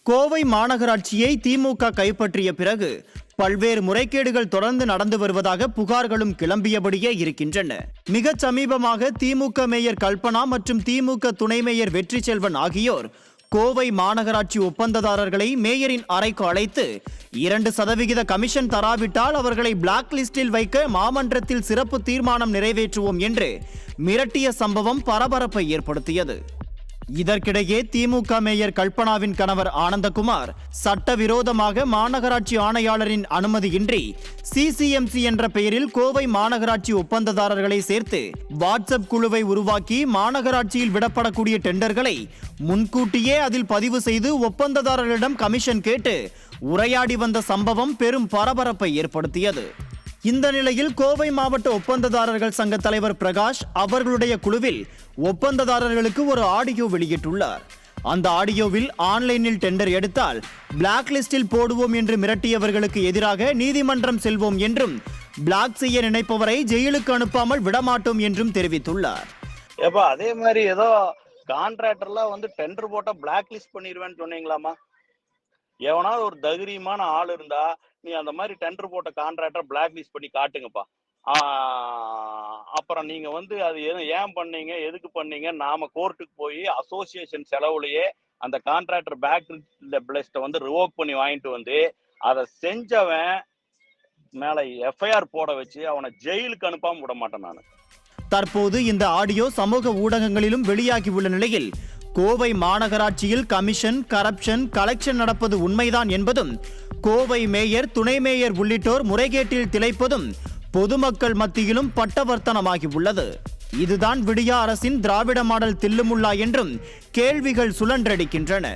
கோவை மாநகராட்சியை திமுக கைப்பற்றிய பிறகு பல்வேறு முறைகேடுகள் தொடர்ந்து நடந்து வருவதாக புகார்களும் கிளம்பியபடியே இருக்கின்றன. மிக சமீபமாக திமுக மேயர் கல்பனா மற்றும் திமுக துணை மேயர் வெற்றி செல்வன் ஆகியோர் கோவை மாநகராட்சி ஒப்பந்ததாரர்களை மேயரின் அறைக்கு அழைத்து 2% கமிஷன் தராவிட்டால் அவர்களை பிளாக் லிஸ்டில் வைக்க மாமன்றத்தில் சிறப்பு தீர்மானம் நிறைவேற்றுவோம் என்று மிரட்டிய சம்பவம் பரபரப்பை ஏற்படுத்தியது. இதற்கிடையே திமுக மேயர் கல்பனாவின் கணவர் ஆனந்தகுமார் சட்டவிரோதமாக மாநகராட்சி ஆணையாளரின் அனுமதியின்றி சிசிஎம்சி என்ற பெயரில் கோவை மாநகராட்சி ஒப்பந்ததாரர்களை சேர்த்து வாட்ஸ்அப் குழுவை உருவாக்கி மாநகராட்சியில் விடப்படக்கூடிய டெண்டர்களை முன்கூட்டியே அதில் பதிவு செய்து ஒப்பந்ததாரர்களிடம் கமிஷன் கேட்டு உரையாடி வந்த சம்பவம் பெரும் பரபரப்பை ஏற்படுத்தியது. இந்த நிலையில் கோவை மாவட்ட ஒப்பந்ததாரர்கள் சங்க தலைவர் பிரகாஷ் அவர்களுடைய குழுவில் ஒப்பந்ததாரர்களுக்கு ஒரு ஆடியோ வெளியிட்டுள்ளார். அந்த ஆடியோவில் ஆன்லைனில் டெண்டர் எடுத்தால் பிளாக் லிஸ்டில் போடுவோம் என்று மிரட்டியவர்களுக்கு எதிராக நீதிமன்றம் செல்வோம் என்றும் பிளாக் செய்ய நினைப்பவரை ஜெயிலுக்கு அனுப்பாமல் விடமாட்டோம் என்றும் தெரிவித்துள்ளார். அதே மாதிரி ஏதோ கான்ட்ராக்டர்லாம் டெண்டர் போட்டா பிளாக் லிஸ்ட் பண்ணிடுவேன்னு சொன்னீங்களாமா? எவனாவது ஒரு தைரியமான ஆள் இருந்தா நீ அந்த மாதிரி டெண்டர் போட்ட கான்ட்ராக்டர் பிளாக் லிஸ்ட் பண்ணி காட்டுங்கப்பா. அப்புறம் நீங்க அது ஏன் பண்ணீங்க, எதுக்கு பண்ணீங்க, நாம கோர்ட்டுக்கு போய் அசோசியேஷன் செலவுலயே அந்த கான்ட்ராக்டர் பேக் லிஸ்ட்டை ரிவோக் பண்ணி வாங்கிட்டு அதை செஞ்சவன் மேல எஃப்ஐஆர் போட வச்சு அவனை ஜெயிலுக்கு அனுப்பாம விட மாட்டேன் நான். தற்போது இந்த ஆடியோ சமூக ஊடகங்களிலும் வெளியாகி உள்ள நிலையில் கோவை மாநகராட்சியில் கமிஷன், கரப்ஷன், கலெக்ஷன் நடப்பது உண்மைதான் என்பதும் கோவை மேயர், துணை மேயர் உள்ளிட்டோர் முறைகேட்டில் திளைப்பதும் பொதுமக்கள் மத்தியிலும் பட்டவர்த்தனமாகி உள்ளது. இதுதான் விடியா அரசின் திராவிட மாடல் தில்லுமுல்லா என்றும் கேள்விகள் சுழன்றடிக்கின்றன.